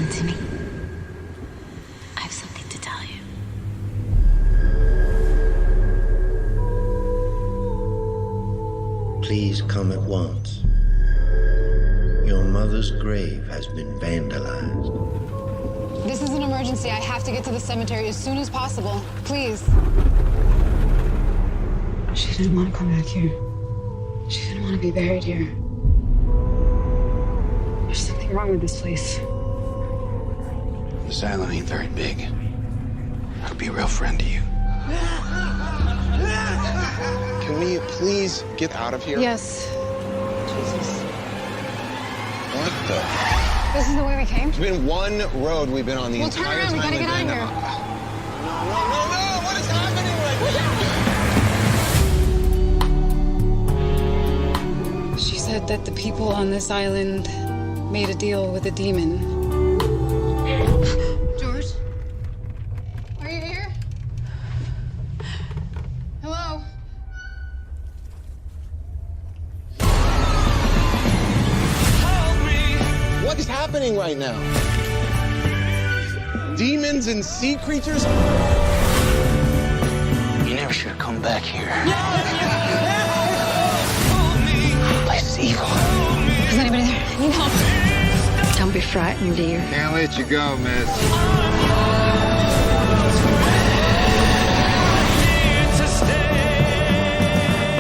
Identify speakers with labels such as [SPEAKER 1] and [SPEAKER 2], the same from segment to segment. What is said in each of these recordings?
[SPEAKER 1] Listen to me. I have something to tell you.
[SPEAKER 2] Please come at once. Your mother's grave has been vandalized.
[SPEAKER 3] This is an emergency. I have to get to the cemetery as soon as possible. Please. She didn't want to come back here. She didn't want to be buried here. There's something wrong with this place.
[SPEAKER 4] This island ain't very big. I could be a real friend to you.
[SPEAKER 5] Can we please get out of here?
[SPEAKER 3] Yes. Jesus.
[SPEAKER 5] What the?
[SPEAKER 3] This is the way we came?
[SPEAKER 5] There's been one road we've been on the
[SPEAKER 3] Well,
[SPEAKER 5] entire
[SPEAKER 3] turn around.
[SPEAKER 5] time.
[SPEAKER 3] We gotta get out of here.
[SPEAKER 5] No. What is happening right now?
[SPEAKER 3] She said that the people on this island made a deal with a demon. George? Are you here? Hello?
[SPEAKER 5] What is happening right now? Demons and sea creatures?
[SPEAKER 4] You never should have come back here. This place is evil.
[SPEAKER 3] Is anybody there? I need help.
[SPEAKER 1] Don't be frightened, dear.
[SPEAKER 6] Can't let you go, miss.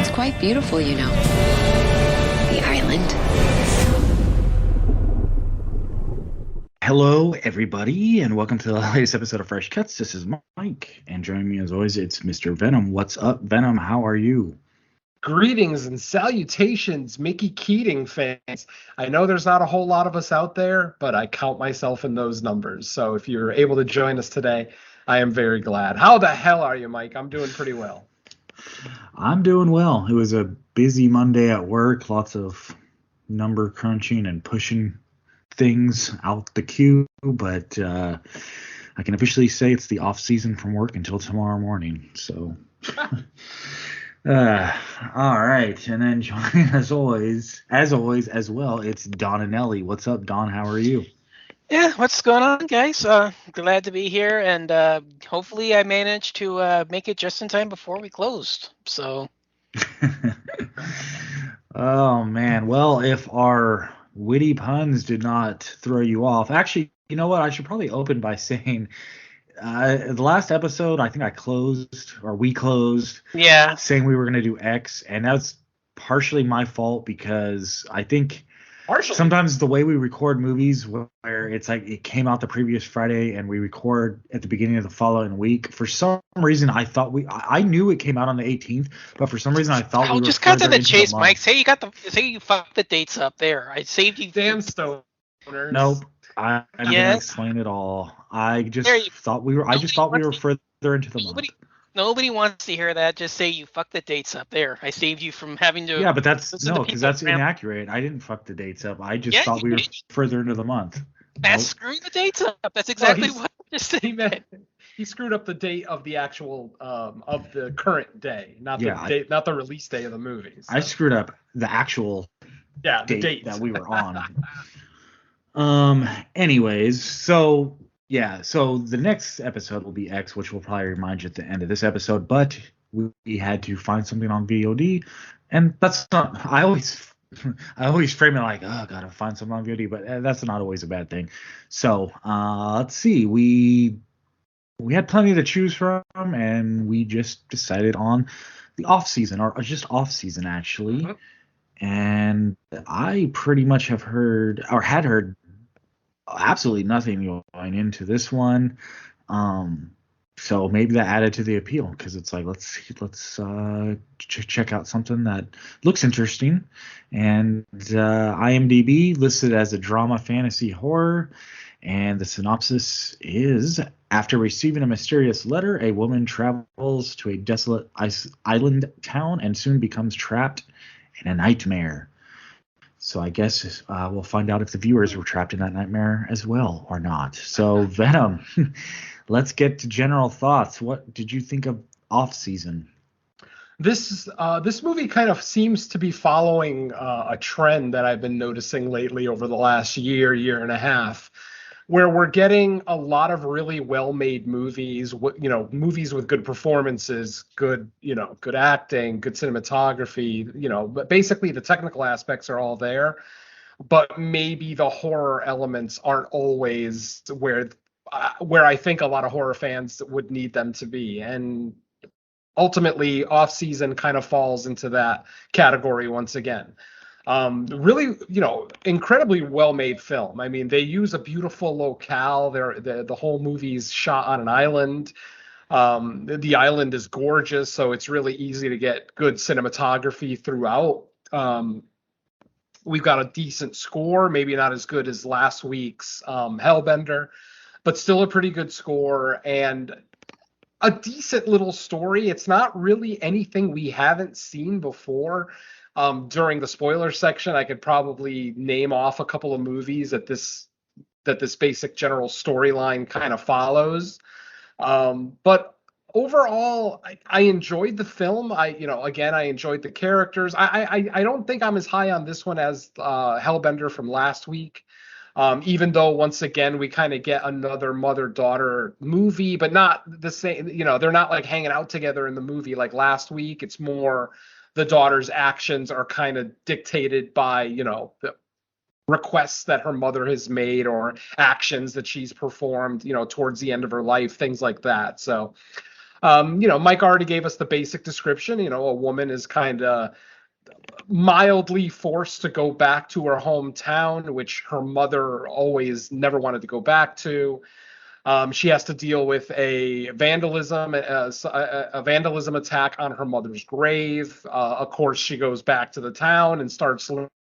[SPEAKER 1] It's quite beautiful, you know. The island.
[SPEAKER 7] Hello, everybody, and welcome to the latest episode of Fresh Cuts. This is Mike, and joining me as always, it's Mr. Venom. What's up, Venom? How are you?
[SPEAKER 8] Greetings and salutations, Mickey Keating fans. I know there's not a whole lot of us out there, but I count myself in those numbers. So if you're able to join us today, I am very glad. How the hell are you, Mike? I'm doing pretty well.
[SPEAKER 7] I'm doing well. It was a busy Monday at work, lots of number crunching and pushing things out the queue, but I can officially say it's the off season from work until tomorrow morning. So, all right, and then joining as always, as well, it's Don and Ellie. What's up, Don? How are you?
[SPEAKER 9] Yeah, what's going on, guys? Glad to be here, and hopefully I managed to make it just in time before we closed. So.
[SPEAKER 7] Oh man, well, if our witty puns did not throw you off. Actually, you know what? I should probably open by saying the last episode, I think we closed.
[SPEAKER 9] Yeah.
[SPEAKER 7] Saying we were going to do X, and that's partially my fault because I think sometimes the way we record movies where it's like it came out the previous Friday and we record at the beginning of the following week. For some reason, I knew it came out on the 18th, but for some reason I thought we were
[SPEAKER 9] just cut to the
[SPEAKER 7] into
[SPEAKER 9] chase,
[SPEAKER 7] month.
[SPEAKER 9] Mike. Say you fucked the dates up there. I saved you.
[SPEAKER 8] Damn stoners.
[SPEAKER 7] Nope. I'm gonna explain it all. I just thought we were further into the month.
[SPEAKER 9] Nobody wants to hear that. Just say you fucked the dates up there. I saved you from having to.
[SPEAKER 7] Yeah, but that's inaccurate. I didn't fuck the dates up. I just thought we were further into the month.
[SPEAKER 9] That's screwing the dates up. That's exactly what I just said.
[SPEAKER 8] He screwed up the date of the actual of the current day, not the release day of the movie. So.
[SPEAKER 7] I screwed up the actual date that we were on. Anyways, so the next episode will be X, which will probably remind you at the end of this episode, but we had to find something on VOD, and that's not, I always frame it like, oh, gotta find something on VOD, but that's not always a bad thing. So, let's see, we had plenty to choose from, and we just decided on the off-season, or just off-season, actually, and I pretty much had heard absolutely nothing going into this one, so maybe that added to the appeal because it's like let's check out something that looks interesting. And IMDb listed as a drama fantasy horror, and the synopsis is: after receiving a mysterious letter, a woman travels to a desolate island town and soon becomes trapped in a nightmare. So I guess we'll find out if the viewers were trapped in that nightmare as well or not. So Venom, let's get to general thoughts. What did you think of Off-Season?
[SPEAKER 8] This movie kind of seems to be following a trend that I've been noticing lately over the last year and a half. where we're getting a lot of really well-made movies, movies with good performances, good acting, good cinematography, but basically the technical aspects are all there, but maybe the horror elements aren't always where I think a lot of horror fans would need them to be. And ultimately, Offseason kind of falls into that category once again. Really, incredibly well-made film. I mean, they use a beautiful locale. The whole movie's shot on an island. The island is gorgeous, so it's really easy to get good cinematography throughout. We've got a decent score, maybe not as good as last week's Hellbender, but still a pretty good score and a decent little story. It's not really anything we haven't seen before. During the spoiler section, I could probably name off a couple of movies that this basic general storyline kind of follows. But overall, I enjoyed the film. I enjoyed the characters. I don't think I'm as high on this one as Hellbender from last week. Even though once again we kind of get another mother-daughter movie, but not the same. They're not like hanging out together in the movie like last week. It's more the daughter's actions are kind of dictated by the requests that her mother has made or actions that she's performed towards the end of her life, things like that. So Mike already gave us the basic description. A woman is kind of mildly forced to go back to her hometown, which her mother always never wanted to go back to. She has to deal with a vandalism attack on her mother's grave. Of course, she goes back to the town and starts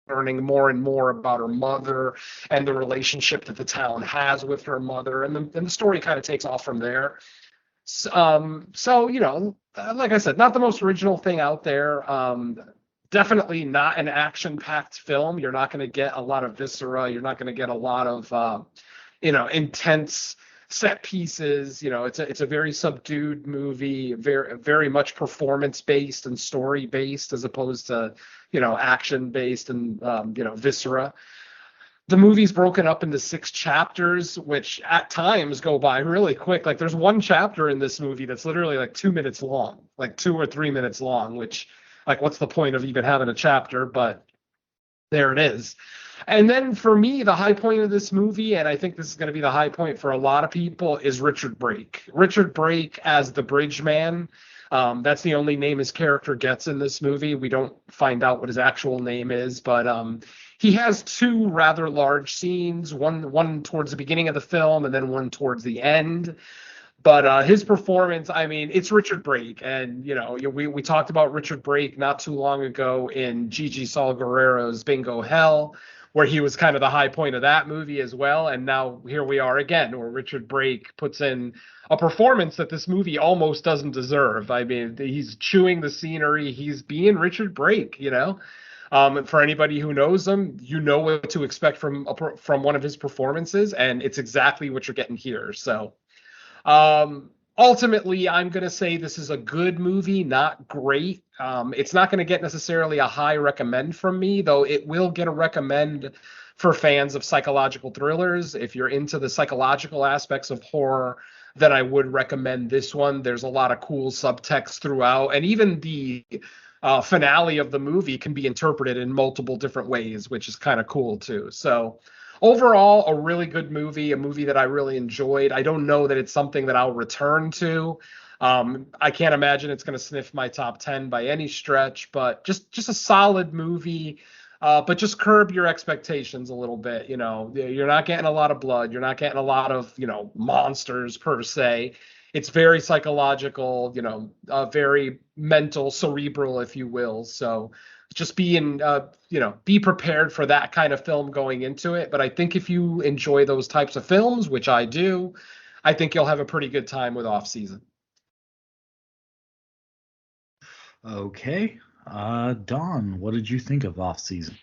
[SPEAKER 8] learning more and more about her mother and the relationship that the town has with her mother, and the story kind of takes off from there. Like I said, not the most original thing out there. Definitely not an action-packed film. You're not going to get a lot of viscera. You're not going to get a lot of intense set pieces. It's a very subdued movie, very very much performance based and story based as opposed to action based and viscera. The movie's broken up into 6 chapters, which at times go by really quick. Like there's one chapter in this movie that's literally like 2 minutes long, like 2 or 3 minutes long, which like what's the point of even having a chapter? But there it is. And then for me, the high point of this movie, and I think this is going to be the high point for a lot of people, is Richard Brake. Richard Brake as the Bridge Man. That's the only name his character gets in this movie. We don't find out what his actual name is, but he has 2 rather large scenes, one towards the beginning of the film and then one towards the end. But his performance, I mean, it's Richard Brake. And, we talked about Richard Brake not too long ago in Gigi Saul Guerrero's Bingo Hell, where he was kind of the high point of that movie as well. And now here we are again, where Richard Brake puts in a performance that this movie almost doesn't deserve. I mean, he's chewing the scenery. He's being Richard Brake, For anybody who knows him, what to expect from one of his performances, and it's exactly what you're getting here. So ultimately, I'm going to say this is a good movie, not great. It's not going to get necessarily a high recommend from me, though it will get a recommend for fans of psychological thrillers. If you're into the psychological aspects of horror, then I would recommend this one. There's a lot of cool subtext throughout, and even the finale of the movie can be interpreted in multiple different ways, which is kind of cool too. So overall, a really good movie, a movie that I really enjoyed. I don't know that it's something that I'll return to. I can't imagine it's going to sniff my top 10 by any stretch, but just a solid movie. But just curb your expectations a little bit. You're not getting a lot of blood. You're not getting a lot of, monsters per se. It's very psychological, very mental, cerebral, if you will. So just be prepared for that kind of film going into it. But I think if you enjoy those types of films, which I do, I think you'll have a pretty good time with Offseason.
[SPEAKER 7] Okay. Dawn, what did you think of Offseason?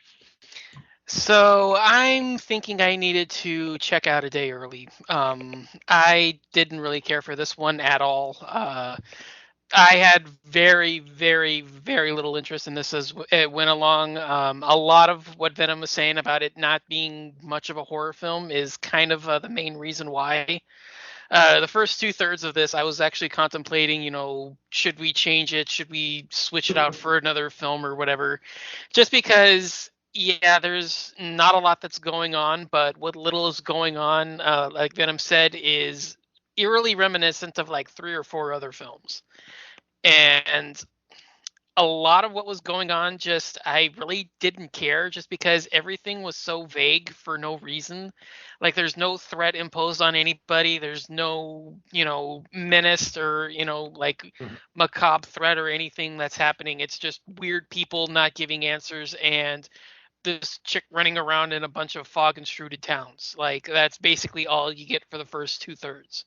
[SPEAKER 9] So I'm thinking I needed to check out a day early. I didn't really care for this one at all. I had very, very, very little interest in this as it went along. A lot of what Venom was saying about it not being much of a horror film is kind of the main reason why. The first 2/3 of this, I was actually contemplating, should we change it? Should we switch it out for another film or whatever? Just because, yeah, there's not a lot that's going on, but what little is going on, like Venom said, is eerily reminiscent of like 3 or 4 other films. And a lot of what was going on, just I really didn't care, just because everything was so vague for no reason. Like there's no threat imposed on anybody, there's no menace or like macabre threat or anything that's happening. It's just weird people not giving answers and this chick running around in a bunch of fog and struded towns. Like that's basically all you get for the first 2/3.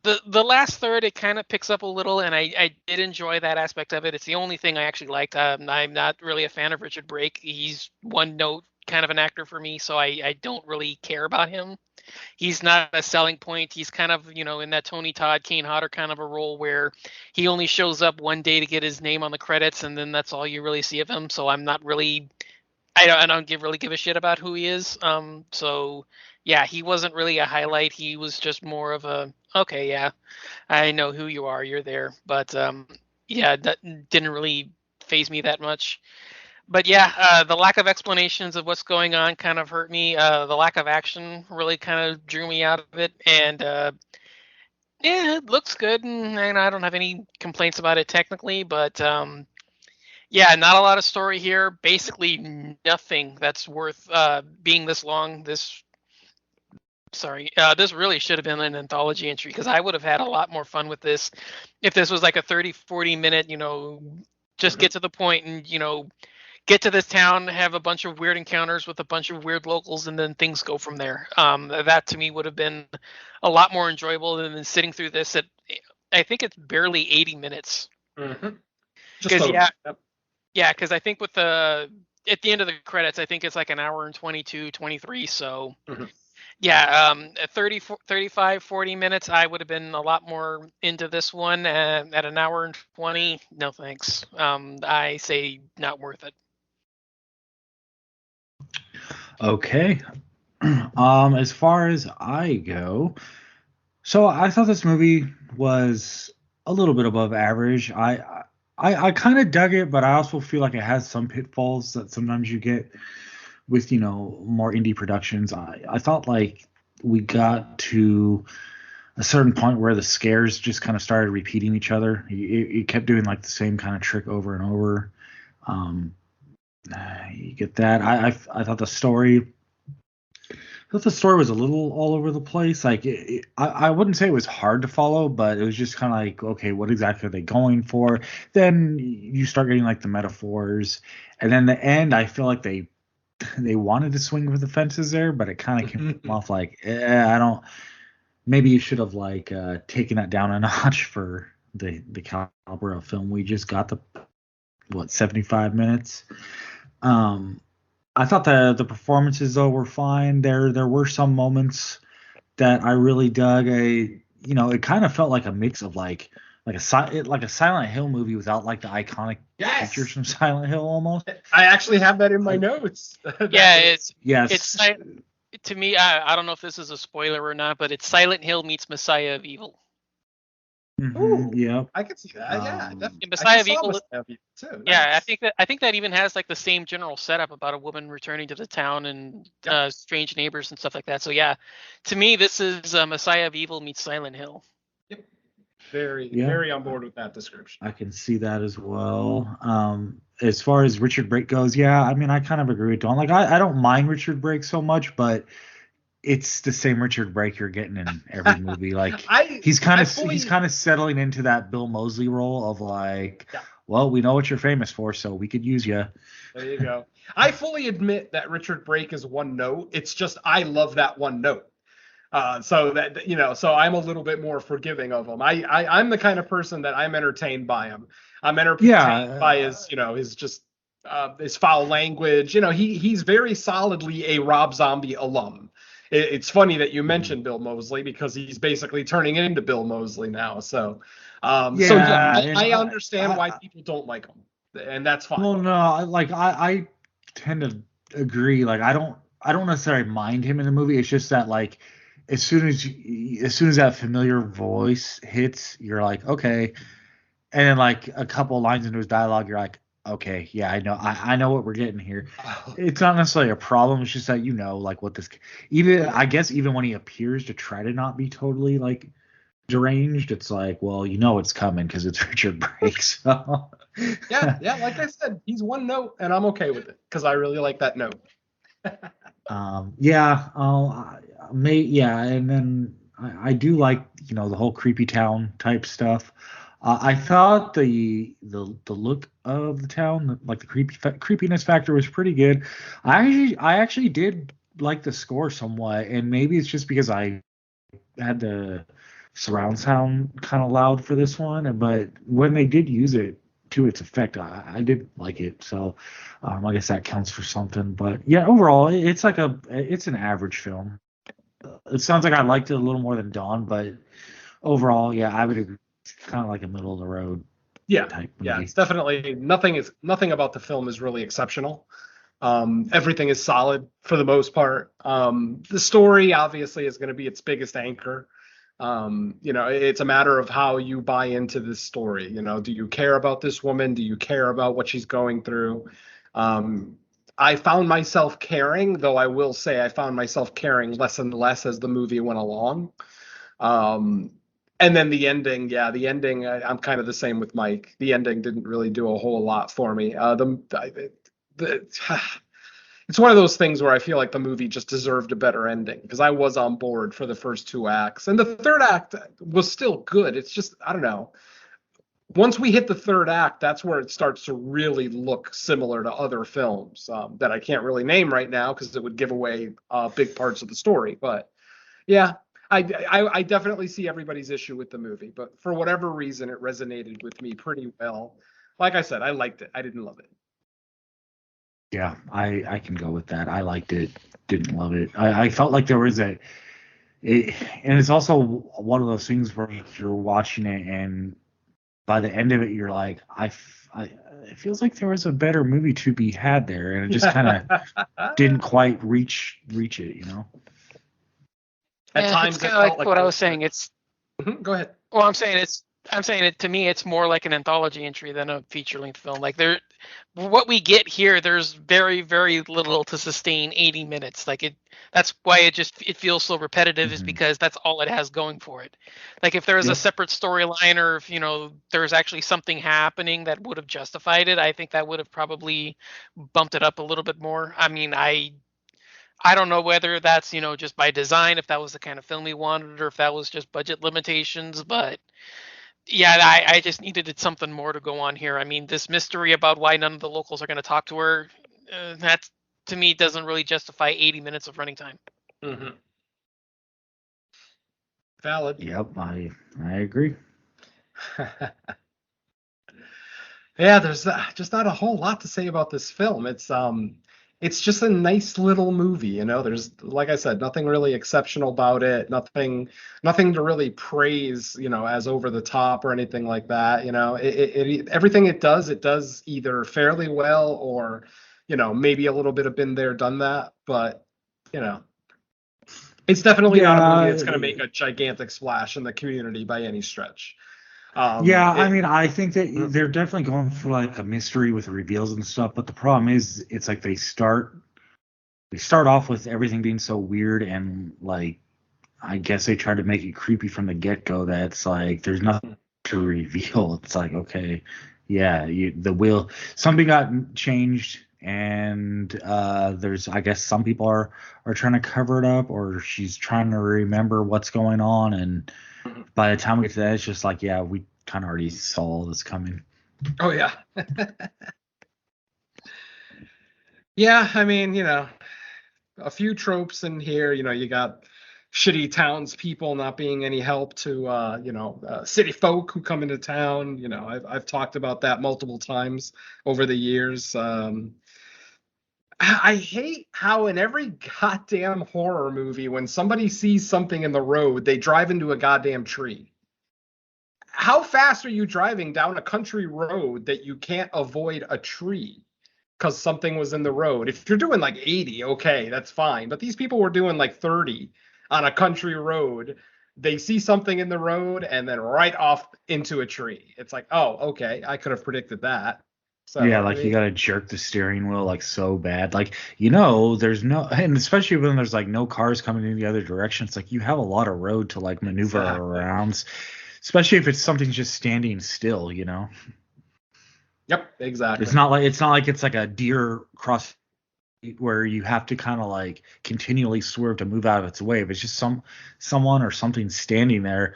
[SPEAKER 9] The last third, it kind of picks up a little, and I did enjoy that aspect of it. It's the only thing I actually liked. I'm not really a fan of Richard Brake. He's one note kind of an actor for me, so I don't really care about him. He's not a selling point. He's kind of, in that Tony Todd, Kane Hodder kind of a role where he only shows up one day to get his name on the credits, and then that's all you really see of him. So I'm not really, I don't really give a shit about who he is. So yeah, he wasn't really a highlight. He was just more of a, okay, yeah, I know who you are. You're there. But yeah, that didn't really faze me that much. But yeah, the lack of explanations of what's going on kind of hurt me. The lack of action really kind of drew me out of it. And yeah, it looks good, and I don't have any complaints about it technically. But yeah, not a lot of story here. Basically nothing that's worth being this long. This really should have been an anthology entry, because I would have had a lot more fun with this if this was like a 30-40 minute, just get to the point and, get to this town, have a bunch of weird encounters with a bunch of weird locals, and then things go from there. That to me would have been a lot more enjoyable than sitting through this at, I think it's barely 80 minutes.
[SPEAKER 8] Mm-hmm.
[SPEAKER 9] Because I think with at the end of the credits, I think it's like an hour and 22, 23. So yeah, at 30, 35, 40 minutes, I would have been a lot more into this one. At an hour and 20, no thanks. I say not worth it.
[SPEAKER 7] Okay. As far as I go, so I thought this movie was a little bit above average. I kind of dug it, but I also feel like it has some pitfalls that sometimes you get with, more indie productions. I thought like we got to a certain point where the scares just kind of started repeating each other. It kept doing like the same kind of trick over and over. You get that. I thought the story was a little all over the place. Like I wouldn't say it was hard to follow, but it was just kind of like, okay, what exactly are they going for? Then you start getting like the metaphors, and then the end, I feel like they wanted to swing for the fences there, but it kind of came off like, I don't. Maybe you should have like taken that down a notch for the caliber of film we just got. 75 minutes. I thought the performances though were fine. There were some moments that I really dug. It kind of felt like a mix of like a Silent Hill movie without like the iconic features from Silent Hill almost.
[SPEAKER 8] I actually have that in my notes.
[SPEAKER 9] It's to me. I don't know if this is a spoiler or not, but it's Silent Hill meets Messiah of Evil.
[SPEAKER 7] Mm-hmm, yeah,
[SPEAKER 8] I could see that. Yeah, definitely.
[SPEAKER 9] Messiah of Evil
[SPEAKER 8] too.
[SPEAKER 9] Yeah,
[SPEAKER 8] Nice.
[SPEAKER 9] I think that even has like the same general setup about a woman returning to the town and strange neighbors and stuff like that. So yeah, to me this is Messiah of Evil meets Silent Hill.
[SPEAKER 8] Yep. Very on board with that description.
[SPEAKER 7] I can see that as well. As far as Richard Brake goes, yeah, I mean I kind of agree with Dawn. Like I don't mind Richard Brake so much, but it's the same Richard Brake you're getting in every movie. Like he's kind of settling into that Bill Moseley role of like, well, we know what you're famous for, so we could use you.
[SPEAKER 8] There you go. I fully admit that Richard Brake is one note. It's just I love that one note. So I'm a little bit more forgiving of him. I'm the kind of person that I'm entertained by him. I'm entertained by his foul language. He's very solidly a Rob Zombie alum. it's funny that you mentioned Bill Moseley because he's basically turning into Bill Moseley now. So, I understand why people don't like him, and that's fine.
[SPEAKER 7] Well, no, I tend to agree. Like I don't necessarily mind him in the movie. It's just that like as soon as that familiar voice hits, you're like, okay. And then like a couple lines into his dialogue, you're like, okay, yeah, I know what we're getting here. It's not necessarily a problem. It's just that like what this I guess even when he appears to try to not be totally like deranged, it's like, well, it's coming because it's Richard Brake. So
[SPEAKER 8] yeah, like I said, he's one note, and I'm okay with it because I really like that note.
[SPEAKER 7] And then I do like the whole creepy town type stuff. I thought the look of the town, like the creepiness factor, was pretty good. I actually did like the score somewhat, and maybe it's just because I had the surround sound kind of loud for this one, but when they did use it to its effect, I did like it. So I guess that counts for something. But yeah, overall, it's an average film. It sounds like I liked it a little more than Dawn, but overall, yeah, I would agree. It's kind of like a middle of the road. Type movie.
[SPEAKER 8] Yeah, it's definitely nothing about the film is really exceptional. Everything is solid for the most part. The story obviously is going to be its biggest anchor. It's a matter of how you buy into this story. Do you care about this woman? Do you care about what she's going through? I found myself caring, though I will say I found myself caring less and less as the movie went along. And then the ending, I'm kind of the same with Mike. The ending didn't really do a whole lot for me. It's one of those things where I feel like the movie just deserved a better ending because I was on board for the first two acts. And the third act was still good. It's just, I don't know. Once we hit the third act, that's where it starts to really look similar to other films that I can't really name right now because it would give away big parts of the story. But yeah, I definitely see everybody's issue with the movie. But for whatever reason, it resonated with me pretty well. Like I said, I liked it. I didn't love it.
[SPEAKER 7] Yeah, I can go with that. I liked it, didn't love it. I felt like there was and it's also one of those things where you're watching it and by the end of it, you're like, it feels like there was a better movie to be had there, and it just kind of didn't quite reach it,
[SPEAKER 8] At times,
[SPEAKER 9] it's kind of like what I was saying. It's
[SPEAKER 8] Go ahead.
[SPEAKER 9] Well, I'm saying it to me. It's more like an anthology entry than a feature-length film. Like what we get here, there's very, very little to sustain 80 minutes. Like that's why it feels so repetitive, is because that's all it has going for it. Like if there was a separate storyline, or if there's actually something happening that would have justified it, I think that would have probably bumped it up a little bit more. I mean, I don't know whether that's just by design, if that was the kind of film we wanted, or if that was just budget limitations, but. Yeah, I just needed something more to go on here. I mean, this mystery about why none of the locals are going to talk to her, that to me doesn't really justify 80 minutes of running time.
[SPEAKER 8] Mm-hmm. Valid.
[SPEAKER 7] Yep, I agree.
[SPEAKER 8] Yeah, there's just not a whole lot to say about this film. It's just a nice little movie, There's, like I said, nothing really exceptional about it. Nothing to really praise, as over the top or anything like that. Everything it does either fairly well or, maybe a little bit of been there, done that. But, it's definitely not a movie that's going to make a gigantic splash in the community by any stretch.
[SPEAKER 7] I mean, I think that they're definitely going for like a mystery with reveals and stuff, but the problem is it's like they start off with everything being so weird, and like I guess they try to make it creepy from the get-go that it's like there's nothing to reveal. It's like, okay, yeah, something got changed, and there's, I guess, some people are trying to cover it up, or she's trying to remember what's going on, and by the time we get to that, it's just like, yeah, we kind of already saw all this coming.
[SPEAKER 8] Oh, yeah. Yeah, I mean, a few tropes in here. You got shitty townspeople not being any help to, city folk who come into town. I've talked about that multiple times over the years. I hate how in every goddamn horror movie, when somebody sees something in the road, they drive into a goddamn tree. How fast are you driving down a country road that you can't avoid a tree because something was in the road? If you're doing like 80, okay, that's fine. But these people were doing like 30 on a country road. They see something in the road and then right off into a tree. It's like, oh, okay, I could have predicted that. So,
[SPEAKER 7] Yeah,
[SPEAKER 8] I
[SPEAKER 7] like you
[SPEAKER 8] mean,
[SPEAKER 7] gotta jerk the steering wheel like so bad. Like, there's no, and especially when there's like no cars coming in the other direction, it's like you have a lot of road to like maneuver
[SPEAKER 8] exactly.
[SPEAKER 7] around, especially if it's something just standing still.
[SPEAKER 8] Yep,
[SPEAKER 7] It's
[SPEAKER 8] exactly.
[SPEAKER 7] not like it's like a deer cross where you have to kind of like continually swerve to move out of its way. If it's just someone or something standing there,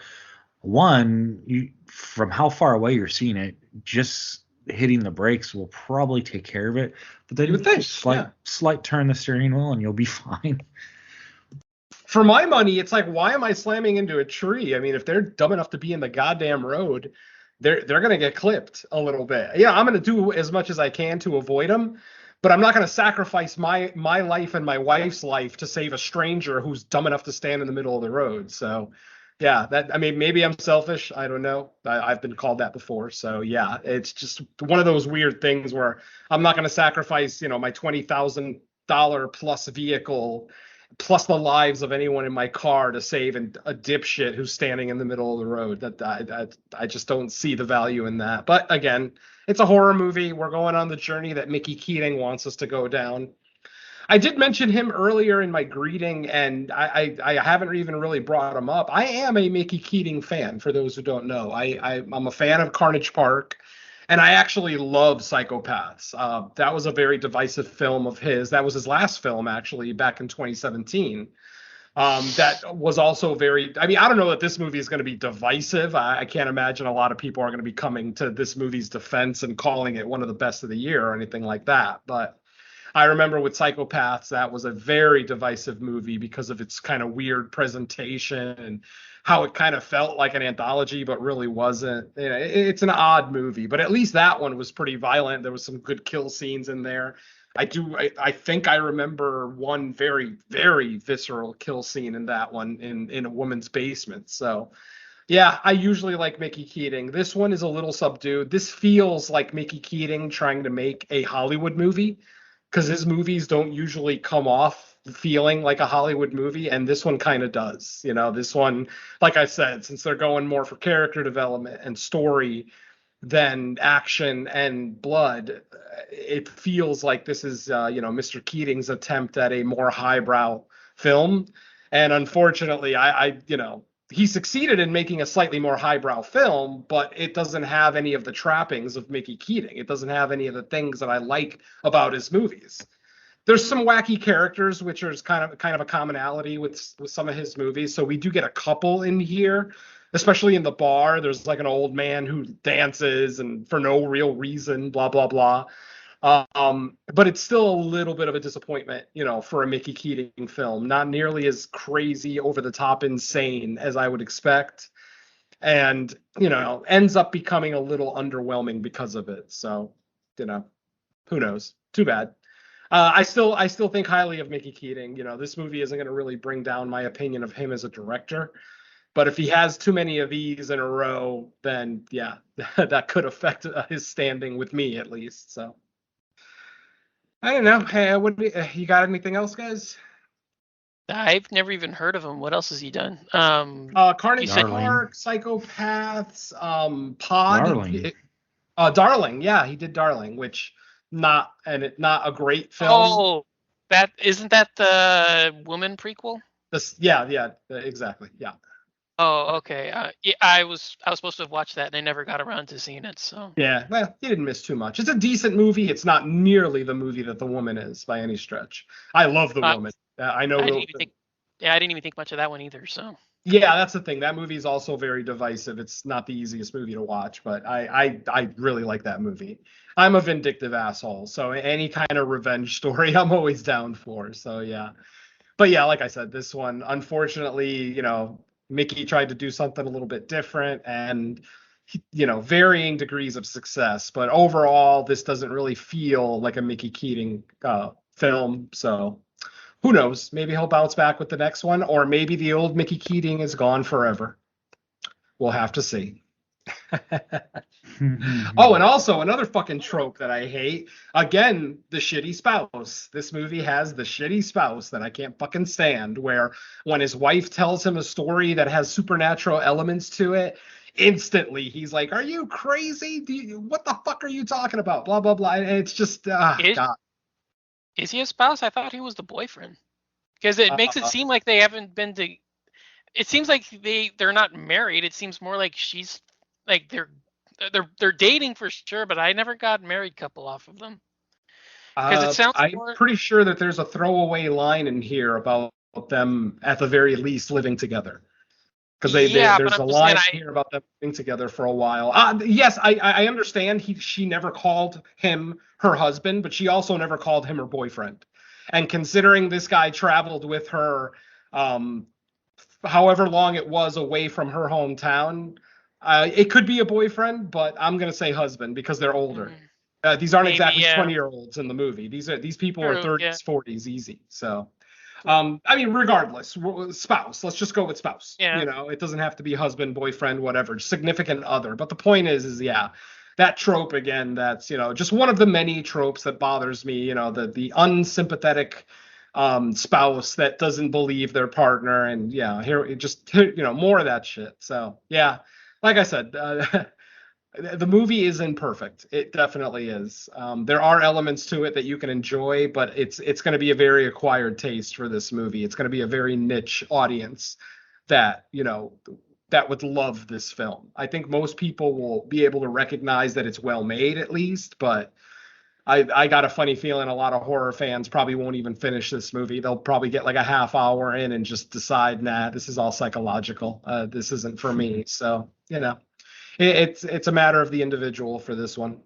[SPEAKER 7] one, you from how far away you're seeing it, just hitting the brakes will probably take care of it. But
[SPEAKER 8] You
[SPEAKER 7] then
[SPEAKER 8] would think,
[SPEAKER 7] just
[SPEAKER 8] yeah.
[SPEAKER 7] slight turn the steering wheel and you'll be fine.
[SPEAKER 8] For my money, it's like, why am I slamming into a tree? I mean, if they're dumb enough to be in the goddamn road, they're gonna get clipped a little bit. Yeah, I'm gonna do as much as I can to avoid them, but I'm not gonna sacrifice my life and my wife's life to save a stranger who's dumb enough to stand in the middle of the road. So, yeah, I mean, maybe I'm selfish. I don't know. I've been called that before. So yeah, it's just one of those weird things where I'm not gonna sacrifice, my $20,000 plus vehicle plus the lives of anyone in my car to save a dipshit who's standing in the middle of the road. I just don't see the value in that. But again, it's a horror movie. We're going on the journey that Mickey Keating wants us to go down. I did mention him earlier in my greeting, and I haven't even really brought him up. I am a Mickey Keating fan, for those who don't know. I'm a fan of Carnage Park, and I actually love Psychopaths. That was a very divisive film of his. That was his last film, actually, back in 2017. That was also very. I mean, I don't know that this movie is going to be divisive. I can't imagine a lot of people are going to be coming to this movie's defense and calling it one of the best of the year or anything like that. But I remember with Psychopaths, that was a very divisive movie because of its kind of weird presentation and how it kind of felt like an anthology, but really wasn't. It's an odd movie, but at least that one was pretty violent. There was some good kill scenes in there. I think I remember one very, very visceral kill scene in that one in a woman's basement. So yeah, I usually like Mickey Keating. This one is a little subdued. This feels like Mickey Keating trying to make a Hollywood movie because his movies don't usually come off feeling like a Hollywood movie, and this one kind of does. This one, like I said, since they're going more for character development and story than action and blood, it feels like this is, Mr. Keating's attempt at a more highbrow film. And unfortunately, he succeeded in making a slightly more highbrow film, but it doesn't have any of the trappings of Mickey Keating. It doesn't have any of the things that I like about his movies. There's some wacky characters, which is kind of a commonality with some of his movies. So we do get a couple in here, especially in the bar. There's like an old man who dances and for no real reason, blah blah blah. But it's still a little bit of a disappointment, for a Mickey Keating film. Not nearly as crazy, over the top, insane as I would expect, and ends up becoming a little underwhelming because of it. So, who knows? Too bad. I still think highly of Mickey Keating. This movie isn't going to really bring down my opinion of him as a director. But if he has too many of these in a row, then yeah, that could affect his standing with me at least. So I don't know. Hey, you got anything else, guys?
[SPEAKER 9] I've never even heard of him. What else has he done? You
[SPEAKER 8] Carnage
[SPEAKER 9] said
[SPEAKER 7] Darling.
[SPEAKER 8] Park, Psychopaths, Pod,
[SPEAKER 7] Darling.
[SPEAKER 8] Darling. Yeah, he did Darling, which not a great film.
[SPEAKER 9] oh, that isn't that the woman prequel?
[SPEAKER 8] Yeah, exactly. Yeah.
[SPEAKER 9] Oh, okay. Yeah, I was supposed to have watched that, and I never got around to seeing it. So
[SPEAKER 8] Yeah, well, you didn't miss too much. It's a decent movie. It's not nearly the movie that The Woman is by any stretch. I love The Woman. I know.
[SPEAKER 9] I didn't even think. Yeah, I didn't even think much of that one either. So
[SPEAKER 8] Yeah, that's the thing. That movie is also very divisive. It's not the easiest movie to watch, but I really like that movie. I'm a vindictive asshole, so any kind of revenge story I'm always down for. So yeah. But yeah, like I said, this one, unfortunately, Mickey tried to do something a little bit different and, varying degrees of success. But overall, this doesn't really feel like a Mickey Keating film. So who knows? Maybe he'll bounce back with the next one, or maybe the old Mickey Keating is gone forever. We'll have to see. Oh, and also another fucking trope that I hate. Again, the shitty spouse. This movie has the shitty spouse that I can't fucking stand, where when his wife tells him a story that has supernatural elements to it, instantly he's like, "Are you crazy? What the fuck are you talking about?" Blah, blah, blah. And it's just, God.
[SPEAKER 9] Is he a spouse? I thought he was the boyfriend. Because it makes it seem like they haven't been to. It seems like they're not married. It seems more like she's like they're dating for sure, but I never got married couple off of them. Because it sounds
[SPEAKER 8] I'm
[SPEAKER 9] more.
[SPEAKER 8] pretty sure that there's a throwaway line in here about them at the very least living together. Because there's a line here about them living together for a while. Yes, I understand she never called him her husband, but she also never called him her boyfriend. And considering this guy traveled with her however long it was away from her hometown, it could be a boyfriend, but I'm going to say husband because they're older. These aren't exactly 20-year-olds in the movie. These people are 30s, 40s easy. So, I mean, regardless, spouse. Let's just go with spouse.
[SPEAKER 9] Yeah.
[SPEAKER 8] You know, it doesn't have to be husband, boyfriend, whatever, significant other. But the point is that trope again. That's just one of the many tropes that bothers me. The unsympathetic spouse that doesn't believe their partner, and more of that shit. So yeah, like I said. The movie is imperfect. It definitely is. There are elements to it that you can enjoy, but it's going to be a very acquired taste for this movie. It's going to be a very niche audience that would love this film. I think most people will be able to recognize that it's well made at least, but I got a funny feeling a lot of horror fans probably won't even finish this movie. They'll probably get like a half hour in and just decide, nah, this is all psychological. This isn't for me. So, it's a matter of the individual for this one,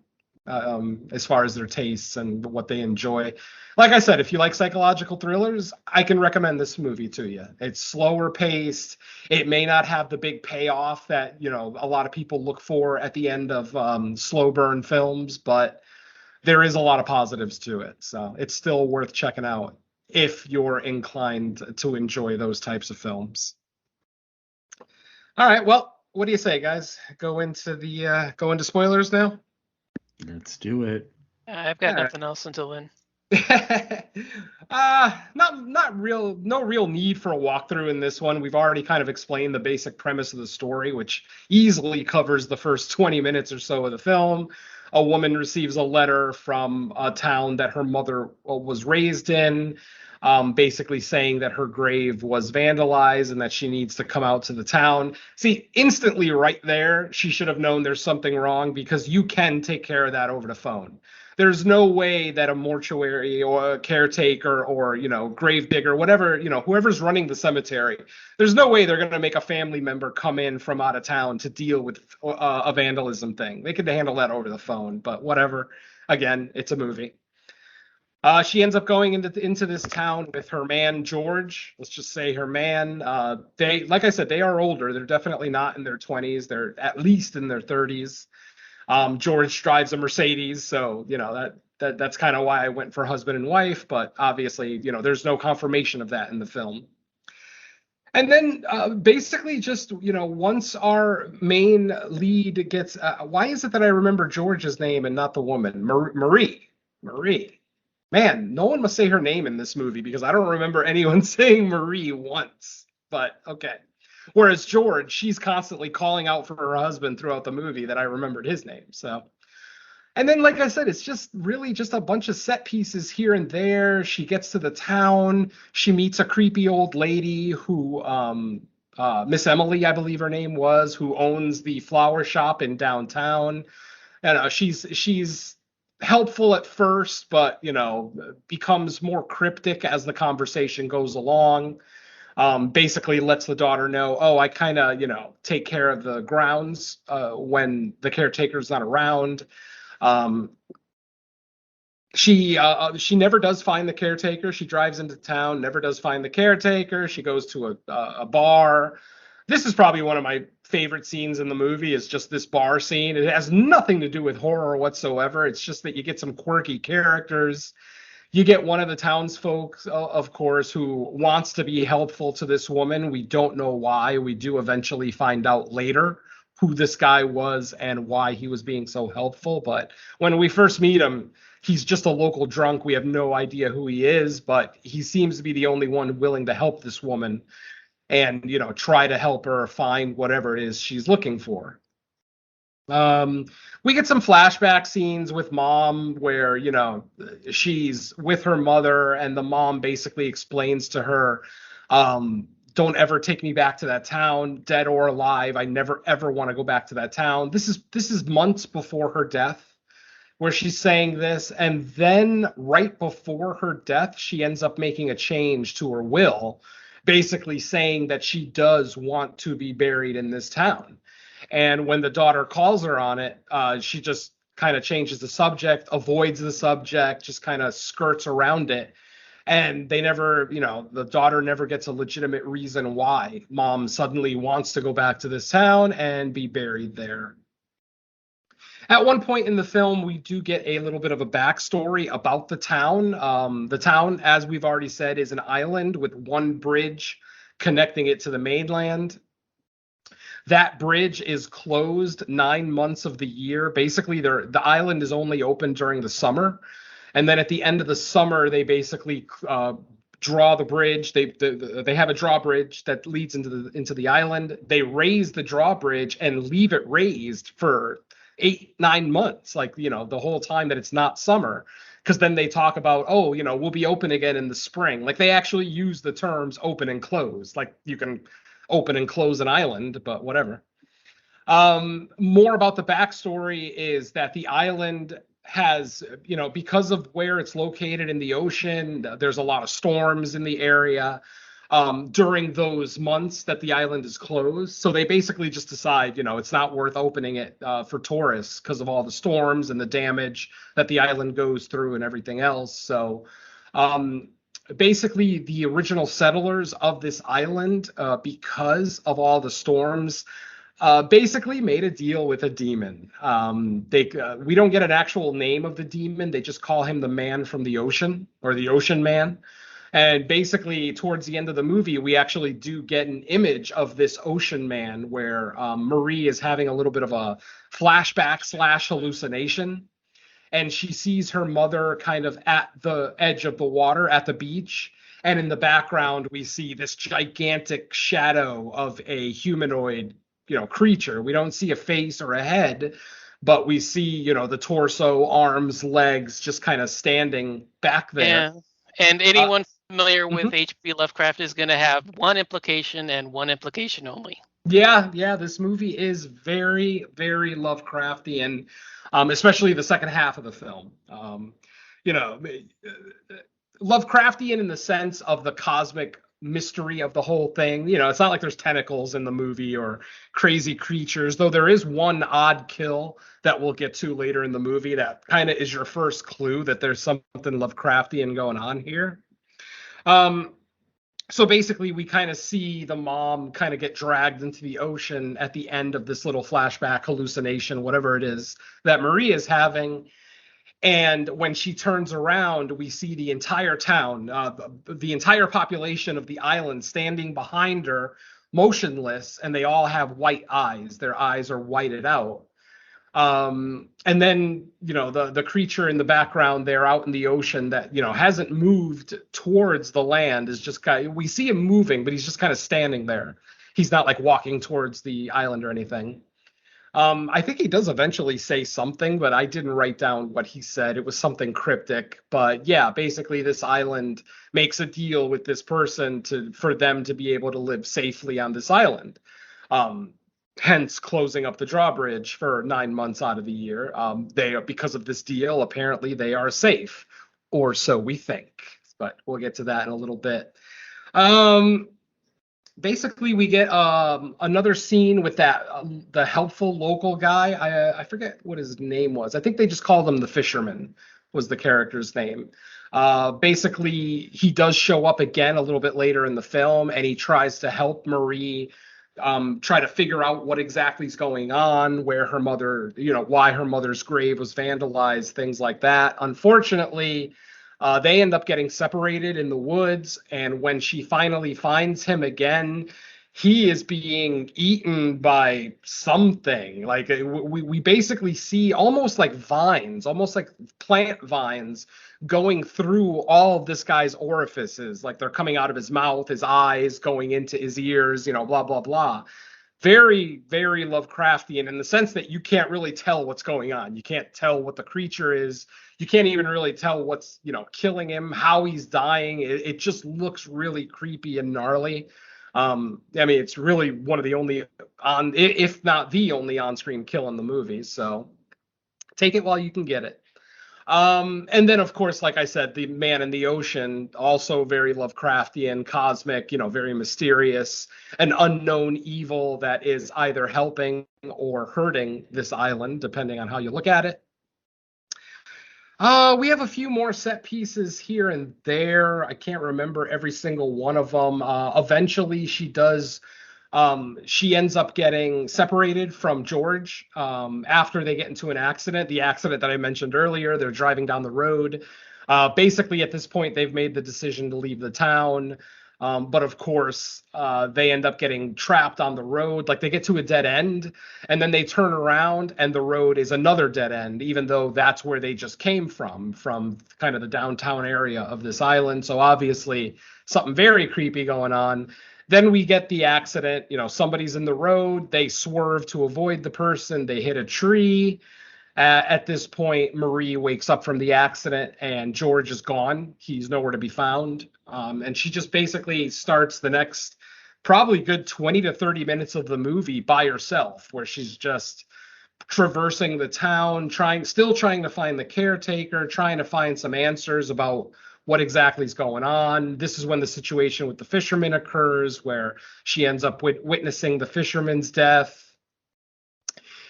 [SPEAKER 8] as far as their tastes and what they enjoy. Like I said, if you like psychological thrillers, I can recommend this movie to you. It's slower paced. It may not have the big payoff that a lot of people look for at the end of slow burn films, but there is a lot of positives to it. So it's still worth checking out if you're inclined to enjoy those types of films. All right, well. What do you say, guys? Go into spoilers now?
[SPEAKER 7] Let's do it.
[SPEAKER 9] I've got nothing else until then.
[SPEAKER 8] No real need for a walkthrough in this one. We've already kind of explained the basic premise of the story, which easily covers the first 20 minutes or so of the film. A woman receives a letter from a town that her mother was raised in, basically saying that her grave was vandalized and that she needs to come out to the town. See, instantly right there, she should have known there's something wrong, because you can take care of that over the phone. There's no way that a mortuary or a caretaker or, grave digger, whatever, whoever's running the cemetery, there's no way they're going to make a family member come in from out of town to deal with a vandalism thing. They could handle that over the phone, but whatever. Again, it's a movie. She ends up going into this town with her man, George. Let's just say her man. They, like I said, they are older. They're definitely not in their 20s. They're at least in their 30s. George drives a Mercedes, so that's kind of why I went for husband and wife. But obviously, there's no confirmation of that in the film. And then basically just, once our main lead gets, why is it that I remember George's name and not the woman? Marie. Man, no one must say her name in this movie, because I don't remember anyone saying Marie once. But okay. Whereas George, she's constantly calling out for her husband throughout the movie that I remembered his name. So, and then, like I said, it's just really just a bunch of set pieces here and there. She gets to the town. She meets a creepy old lady who, Miss Emily, I believe her name was, who owns the flower shop in downtown. And she's helpful at first, but becomes more cryptic as the conversation goes along. Basically lets the daughter know, I kind of take care of the grounds when the caretaker's not around. She never does find the caretaker. She drives into town, never does find the caretaker. She goes to a bar. This is probably one of my favorite scenes in the movie, is just this bar scene. It has nothing to do with horror whatsoever. It's just that you get some quirky characters. You get one of the townsfolk, of course, who wants to be helpful to this woman. We don't know why. We do eventually find out later who this guy was and why he was being so helpful. But when we first meet him, he's just a local drunk. We have no idea who he is, but he seems to be the only one willing to help this woman and, try to help her find whatever it is she's looking for. We get some flashback scenes with mom where, she's with her mother and the mom basically explains to her, don't ever take me back to that town, dead or alive. I never, ever want to go back to that town. This is months before her death where she's saying this. And then right before her death, she ends up making a change to her will, basically saying that she does want to be buried in this town. And when the daughter calls her on it, she just kind of changes the subject, avoids the subject, just kind of skirts around it. And they never, the daughter never gets a legitimate reason why mom suddenly wants to go back to this town and be buried there. At one point in the film, we do get a little bit of a backstory about the town. The town, as we've already said, is an island with one bridge connecting it to the mainland. That bridge is closed 9 months of the year. Basically, the island is only open during the summer. And then at the end of the summer, they basically draw the bridge. They have a drawbridge that leads into the island. They raise the drawbridge and leave it raised for 8-9 months, like, the whole time that it's not summer. Because then they talk about, we'll be open again in the spring. Like, they actually use the terms open and close. Like, you can open and close an island, but whatever. More about the backstory is that the island has, because of where it's located in the ocean, there's a lot of storms in the area during those months that the island is closed. So they basically just decide, it's not worth opening it for tourists because of all the storms and the damage that the island goes through and everything else. So basically the original settlers of this island, because of all the storms, basically made a deal with a demon. We don't get an actual name of the demon. They just call him the man from the ocean, or the ocean man. And basically towards the end of the movie, we actually do get an image of this ocean man where Marie is having a little bit of a flashback / hallucination. And she sees her mother kind of at the edge of the water at the beach. And in the background, we see this gigantic shadow of a humanoid, creature. We don't see a face or a head, but we see, the torso, arms, legs, just kind of standing back there.
[SPEAKER 9] Yeah. And anyone familiar with H.P. Lovecraft is going to have one implication and one implication only.
[SPEAKER 8] Yeah. This movie is very, very Lovecraftian. Especially the second half of the film. Lovecraftian in the sense of the cosmic mystery of the whole thing. It's not like there's tentacles in the movie or crazy creatures, though there is one odd kill that we'll get to later in the movie that kind of is your first clue that there's something Lovecraftian going on here. So basically, we kind of see the mom kind of get dragged into the ocean at the end of this little flashback hallucination, whatever it is that Marie is having. And when she turns around, we see the entire town, the entire population of the island standing behind her, motionless, and they all have white eyes. Their eyes are whited out. And then, the creature in the background there out in the ocean that, hasn't moved towards the land is just we see him moving, but he's just kind of standing there. He's not like walking towards the island or anything. I think he does eventually say something, but I didn't write down what he said. It was something cryptic, but yeah, basically this island makes a deal with this person for them to be able to live safely on this island. Hence closing up the drawbridge for 9 months out of the year. Because of this deal, apparently they are safe, or so we think. But we'll get to that in a little bit. Basically, we get another scene with the helpful local guy. I forget what his name was. I think they just called him the fisherman was the character's name. Basically, he does show up again a little bit later in the film, and he tries to help Marie try to figure out what exactly is going on, where her mother, why her mother's grave was vandalized, things like that. Unfortunately, They end up getting separated in the woods, and when she finally finds him again, he is being eaten by something. Like we basically see almost like vines, almost like plant vines going through all of this guy's orifices. Like they're coming out of his mouth, his eyes, going into his ears, blah, blah, blah. Very, very Lovecraftian in the sense that you can't really tell what's going on. You can't tell what the creature is. You can't even really tell what's, killing him, how he's dying. It just looks really creepy and gnarly. It's really one of the only if not the only on-screen kill in the movie. So take it while you can get it. And then, of course, like I said, the man in the ocean, also very Lovecraftian, cosmic, very mysterious, an unknown evil that is either helping or hurting this island, depending on how you look at it. We have a few more set pieces here and there. I can't remember every single one of them. Eventually, she ends up getting separated from George after they get into an accident. The accident that I mentioned earlier, they're driving down the road. Basically, at this point, they've made the decision to leave the town. But of course, they end up getting trapped on the road. Like they get to a dead end and then they turn around and the road is another dead end, even though that's where they just came from kind of the downtown area of this island. So obviously something very creepy going on. Then we get the accident, somebody's in the road. They swerve to avoid the person. They hit a tree. At this point, Marie wakes up from the accident and George is gone. He's nowhere to be found. And she just basically starts the next probably good 20 to 30 minutes of the movie by herself, where she's just traversing the town, still trying to find the caretaker, trying to find some answers about what exactly is going on. This is when the situation with the fisherman occurs, where she ends up witnessing the fisherman's death.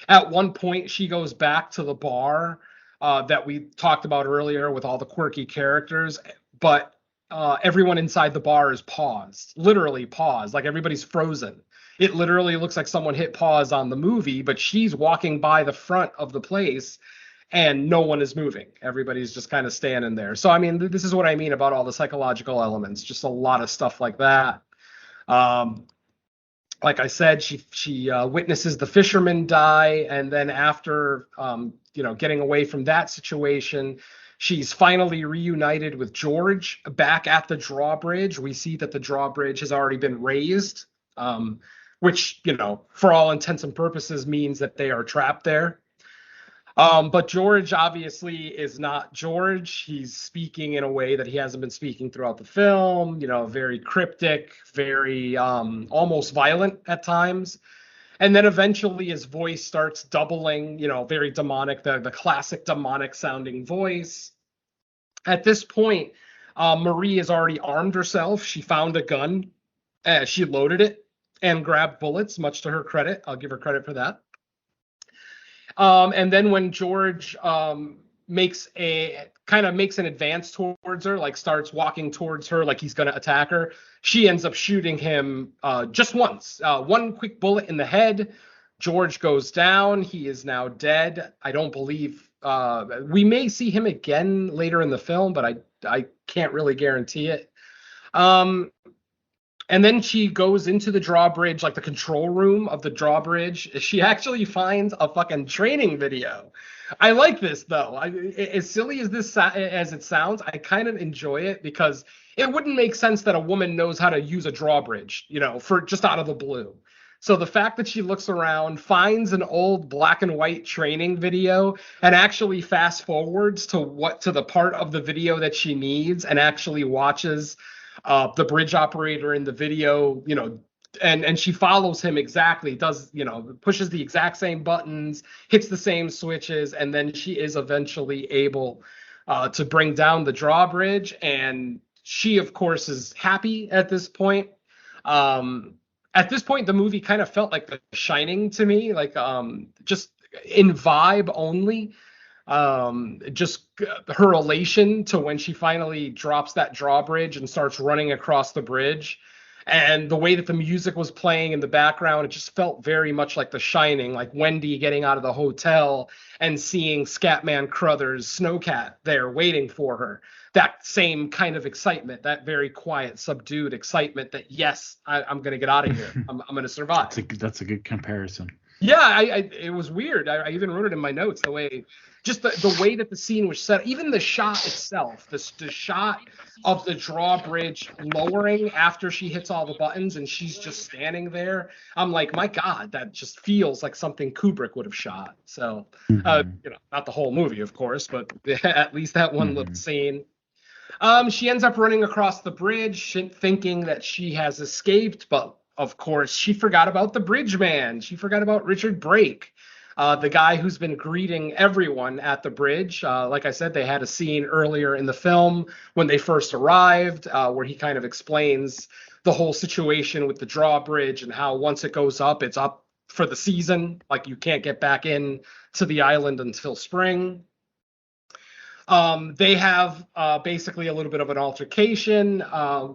[SPEAKER 8] At one point, she goes back to the bar that we talked about earlier with all the quirky characters, but everyone inside the bar is paused, literally paused, like everybody's frozen. It literally looks like someone hit pause on the movie, but she's walking by the front of the place and no one is moving. Everybody's just kind of standing there. So, this is what I mean about all the psychological elements, just a lot of stuff like that. Like I said, she witnesses the fisherman die, and then after getting away from that situation, she's finally reunited with George back at the drawbridge. We see that the drawbridge has already been raised, which for all intents and purposes means that they are trapped there. But George obviously is not George. He's speaking in a way that he hasn't been speaking throughout the film, very cryptic, very almost violent at times. And then eventually his voice starts doubling, very demonic, the classic demonic sounding voice. At this point, Marie has already armed herself. She found a gun. She loaded it and grabbed bullets, much to her credit. I'll give her credit for that. And then when George makes an advance towards her, like starts walking towards her like he's going to attack her, she ends up shooting him just once. One quick bullet in the head. George goes down. He is now dead. I don't believe we may see him again later in the film, but I can't really guarantee it. And then she goes into the drawbridge, like the control room of the drawbridge. She actually finds a fucking training video. I like this, though. As silly as it sounds, I kind of enjoy it because it wouldn't make sense that a woman knows how to use a drawbridge, for just out of the blue. So the fact that she looks around, finds an old black and white training video, and actually fast forwards to the part of the video that she needs, and actually watches the bridge operator in the video, and she follows him exactly, does, pushes the exact same buttons, hits the same switches, and then she is eventually able to bring down the drawbridge. And she, of course, is happy at this point. At this point, the movie kind of felt like The Shining to me, like just in vibe only. Just her elation to when she finally drops that drawbridge and starts running across the bridge, and the way that the music was playing in the background, it just felt very much like The Shining, like Wendy getting out of the hotel and seeing Scatman Crothers' Snowcat there waiting for her. that same kind of excitement, that very quiet, subdued excitement that, yes, I'm going to get out of here. I'm going to survive.
[SPEAKER 7] That's a good comparison.
[SPEAKER 8] Yeah, it was weird. I even wrote it in my notes, the way that the scene was set, even the shot itself, the shot of the drawbridge lowering after she hits all the buttons and she's just standing there. I'm like, my God, that just feels like something Kubrick would have shot. So, not the whole movie, of course, but at least that one little scene. She ends up running across the bridge, thinking that she has escaped, but of course, she forgot about the bridge man. She forgot about Richard Brake, the guy who's been greeting everyone at the bridge. Like I said, they had a scene earlier in the film when they first arrived, where he kind of explains the whole situation with the drawbridge and how once it goes up, it's up for the season. Like, you can't get back in to the island until spring. They have basically a little bit of an altercation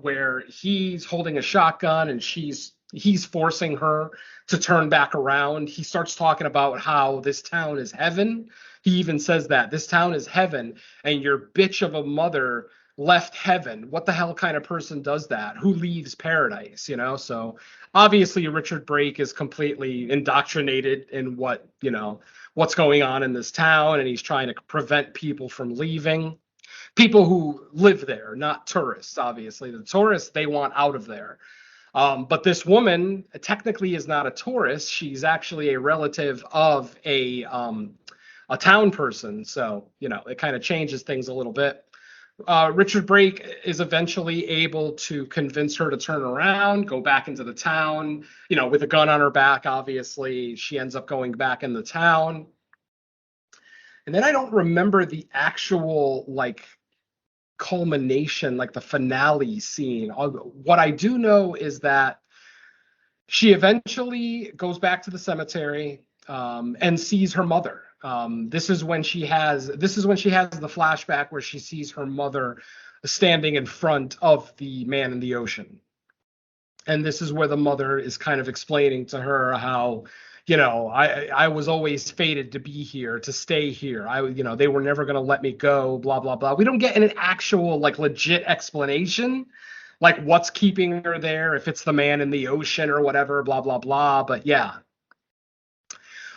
[SPEAKER 8] where he's holding a shotgun and he's forcing her to turn back around. He starts talking about how this town is heaven. He even says that this town is heaven and your bitch of a mother left heaven. What the hell kind of person does that? Who leaves paradise? So obviously Richard Brake is completely indoctrinated in what's going on in this town, and he's trying to prevent people from leaving. People who live there, not tourists, obviously. The tourists, they want out of there. But this woman technically is not a tourist. She's actually a relative of a town person. So, it kind of changes things a little bit. Richard Brake is eventually able to convince her to turn around, go back into the town, with a gun on her back, obviously. She ends up going back in the town. And then I don't remember the actual, culmination, the finale scene. What I do know is that she eventually goes back to the cemetery and sees her mother. This is when she has the flashback where she sees her mother standing in front of the man in the ocean. And this is where the mother is kind of explaining to her how, I was always fated to be here, to stay here. They were never going to let me go, blah, blah, blah. We don't get an actual legit explanation, what's keeping her there, if it's the man in the ocean or whatever, blah, blah, blah. But yeah.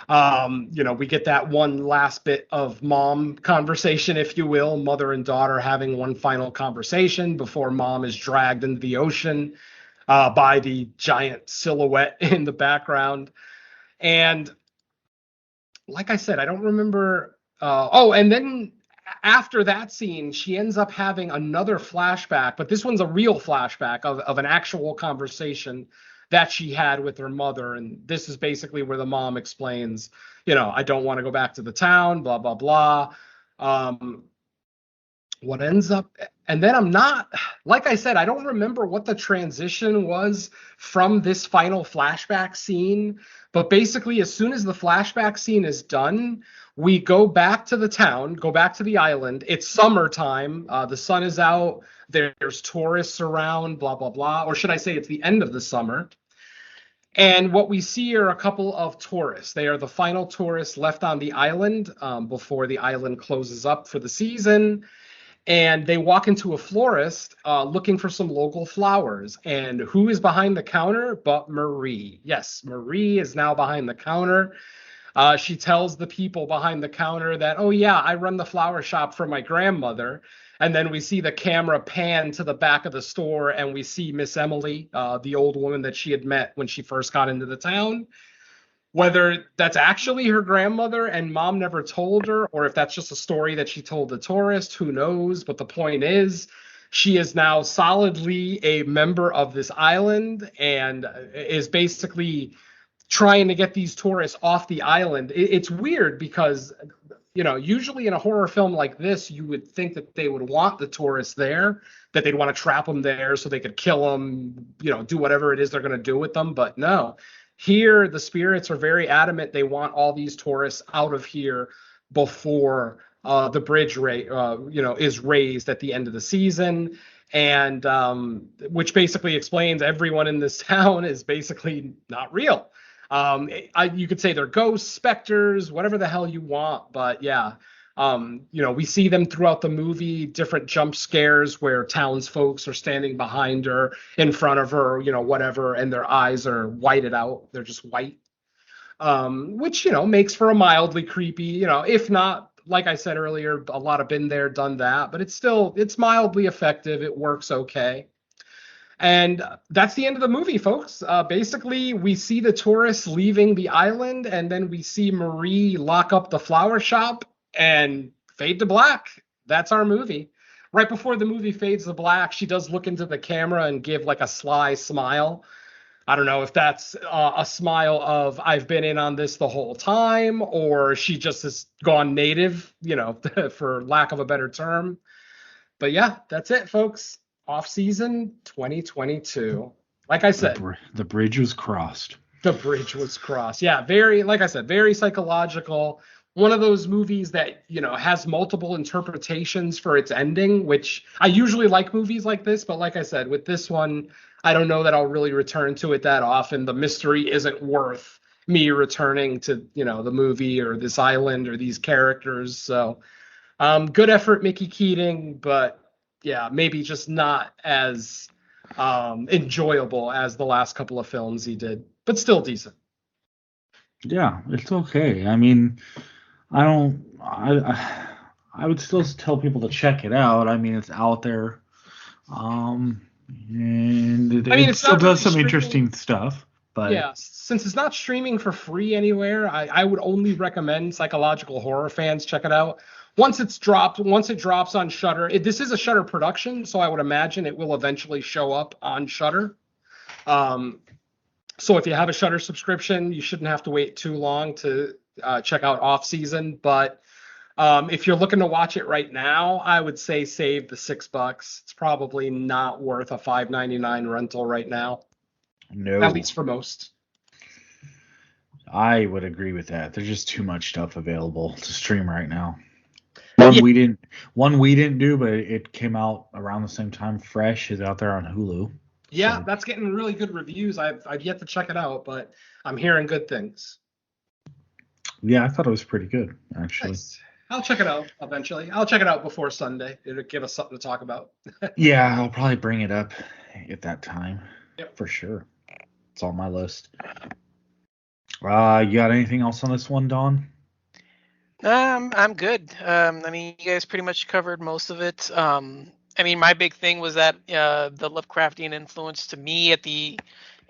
[SPEAKER 8] We get that one last bit of mom conversation, if you will, mother and daughter having one final conversation before mom is dragged into the ocean by the giant silhouette in the background. And like I said, I don't remember. And then after that scene, she ends up having another flashback, but this one's a real flashback of an actual conversation that she had with her mother. And this is basically where the mom explains, I don't want to go back to the town, blah, blah, blah. What ends up, and then like I said, I don't remember what the transition was from this final flashback scene, but basically as soon as the flashback scene is done, we go back to the town, go back to the island. It's summertime. The sun is out. There's tourists around, blah, blah, blah. Or should I say it's the end of the summer. And what we see are a couple of tourists. They are the final tourists left on the island before the island closes up for the season. And they walk into a florist looking for some local flowers. And who is behind the counter but Marie? Yes, Marie is now behind the counter. She tells the people behind the counter that, oh, yeah, I run the flower shop for my grandmother. And then we see the camera pan to the back of the store and we see Miss Emily, the old woman that she had met when she first got into the town. Whether that's actually her grandmother and mom never told her, or if that's just a story that she told the tourist, who knows? But the point is, she is now solidly a member of this island and is basically trying to get these tourists off the island. It's weird because, usually in a horror film like this, you would think that they would want the tourists there, that they'd want to trap them there so they could kill them, do whatever it is they're going to do with them. But no. Here, the spirits are very adamant. They want all these tourists out of here before the bridge is raised at the end of the season. And which basically explains everyone in this town is basically not real. You could say they're ghosts, specters, whatever the hell you want. But yeah, We see them throughout the movie, different jump scares where townsfolk are standing behind her, in front of her, whatever, and their eyes are whited out. They're just white, which, makes for a mildly creepy, if not, like I said earlier, a lot of been there, done that, but it's mildly effective. It works okay. And that's the end of the movie, folks. Basically, we see the tourists leaving the island, and then we see Marie lock up the flower shop and fade to black. That's our movie. Right before the movie fades to black, she does look into the camera and give like a sly smile. I don't know if that's a smile of I've been in on this the whole time, or she just has gone native, for lack of a better term. But yeah, that's it, folks. Off-season 2022. Like I said,
[SPEAKER 7] the bridge was crossed.
[SPEAKER 8] The bridge was crossed. Yeah, like I said, very psychological. One of those movies that, has multiple interpretations for its ending, which I usually like movies like this, but like I said, with this one, I don't know that I'll really return to it that often. The mystery isn't worth me returning to, the movie or this island or these characters. So, good effort, Mickey Keating, but yeah, maybe just not as enjoyable as the last couple of films he did, but still decent.
[SPEAKER 7] Yeah, it's okay. I mean, I would still tell people to check it out. I mean, it's out there. And it still does some interesting stuff. But
[SPEAKER 8] yeah, since it's not streaming for free anywhere, I would only recommend psychological horror fans check it out. Once it drops on Shudder, this is a Shudder production, so I would imagine it will eventually show up on Shudder. So if you have a Shudder subscription, you shouldn't have to wait too long to check out Off-Season. But if you're looking to watch it right now, I would say save the $6. It's probably not worth a $5.99 rental right now.
[SPEAKER 7] No.
[SPEAKER 8] At least for most.
[SPEAKER 7] I would agree with that. There's just too much stuff available to stream right now. One we didn't do, but it came out around the same time. Fresh is out there on Hulu.
[SPEAKER 8] Yeah, so that's getting really good reviews. I've yet to check it out, but I'm hearing good things.
[SPEAKER 7] Yeah, I thought it was pretty good, actually.
[SPEAKER 8] Nice. I'll check it out eventually. I'll check it out before Sunday. It'll give us something to talk about.
[SPEAKER 7] Yeah, I'll probably bring it up at that time.
[SPEAKER 8] Yep.
[SPEAKER 7] For sure. It's on my list. You got anything else on this one, Dawn?
[SPEAKER 9] I'm good. I mean, you guys pretty much covered most of it. I mean, my big thing was that the Lovecraftian influence to me at the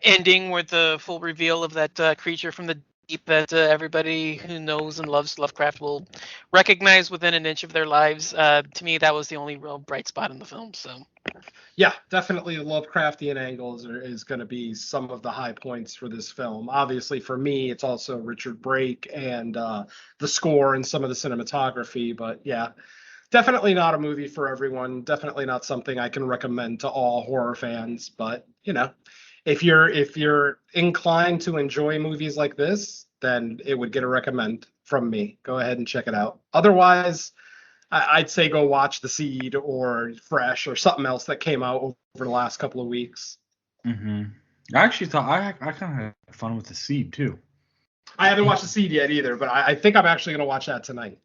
[SPEAKER 9] ending with the full reveal of that creature from the deep that everybody who knows and loves Lovecraft will recognize within an inch of their lives. To me, that was the only real bright spot in the film. So.
[SPEAKER 8] Yeah, definitely the Lovecraftian angles is going to be some of the high points for this film. Obviously, for me, it's also Richard Brake and the score and some of the cinematography. But yeah, definitely not a movie for everyone. Definitely not something I can recommend to all horror fans. But, if you're inclined to enjoy movies like this, then it would get a recommend from me. Go ahead and check it out. Otherwise, I'd say go watch The Seed or Fresh or something else that came out over the last couple of weeks.
[SPEAKER 7] Mm-hmm. I actually thought I kind of had fun with The Seed too.
[SPEAKER 8] I haven't watched The Seed yet either, but I think I'm actually going to watch that tonight.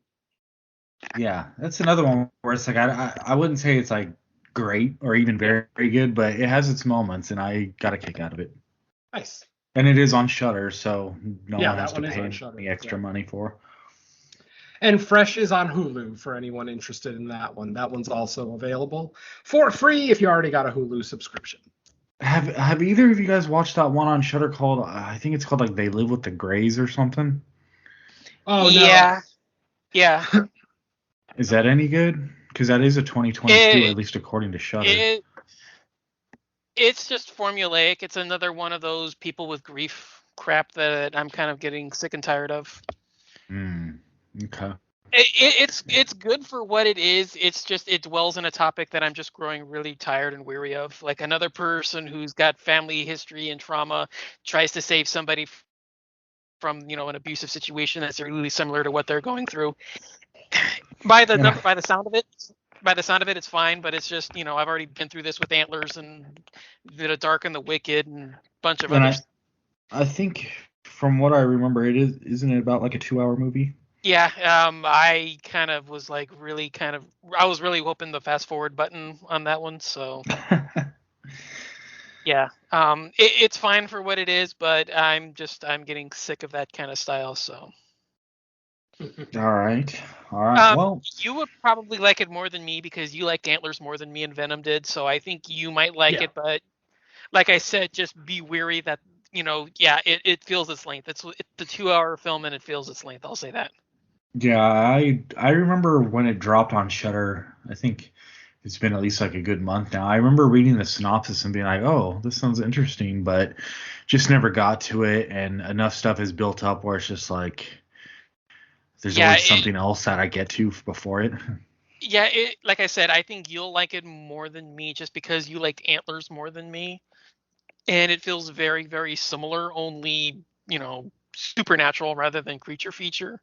[SPEAKER 7] Yeah, that's another one where it's like I wouldn't say it's like great or even very, very good, but it has its moments, and I got a kick out of it.
[SPEAKER 8] Nice.
[SPEAKER 7] And it is on Shudder, so no one has to
[SPEAKER 8] one
[SPEAKER 7] pay
[SPEAKER 8] any
[SPEAKER 7] extra money for.
[SPEAKER 8] And Fresh is on Hulu for anyone interested in that one. That one's also available for free if you already got a Hulu subscription.
[SPEAKER 7] Have either of you guys watched that one on Shudder called, I think it's called like They Live with the Greys or something?
[SPEAKER 8] Oh,
[SPEAKER 9] yeah. No. Yeah.
[SPEAKER 7] Is that any good? Because that is a 2022, at least according to Shudder.
[SPEAKER 9] It's just formulaic. It's another one of those people with grief crap that I'm kind of getting sick and tired of.
[SPEAKER 7] Okay.
[SPEAKER 9] It's good for what it is. It's just it dwells in a topic that I'm just growing really tired and weary of. Like another person who's got family history and trauma tries to save somebody from an abusive situation that's really similar to what they're going through. By the sound of it, it's fine. But it's just I've already been through this with Antlers and The Dark and the Wicked and a bunch of others.
[SPEAKER 7] I think from what I remember, isn't it about like a 2-hour movie?
[SPEAKER 9] Yeah, I kind of was like really I was really hoping the fast forward button on that one. So yeah, it's fine for what it is, but I'm getting sick of that kind of style. So
[SPEAKER 7] All right. All right. Well,
[SPEAKER 9] you would probably like it more than me because you liked Antlers more than me and Venom did. So I think you might like
[SPEAKER 8] Yeah.
[SPEAKER 9] it, but like I said, just be weary that yeah, it feels its length. It's the 2-hour film and it feels its length. I'll say that.
[SPEAKER 7] yeah, I remember when it dropped on Shudder. I think it's been at least like a good month now. I remember reading the synopsis and being like, "Oh, this sounds interesting," but just never got to it. And enough stuff is built up where it's just like there's
[SPEAKER 9] Yeah,
[SPEAKER 7] always something else that I get to before it.
[SPEAKER 9] yeah. Like I said, I think you'll like it more than me just because you liked Antlers more than me, and it feels very, very similar, only supernatural rather than creature feature.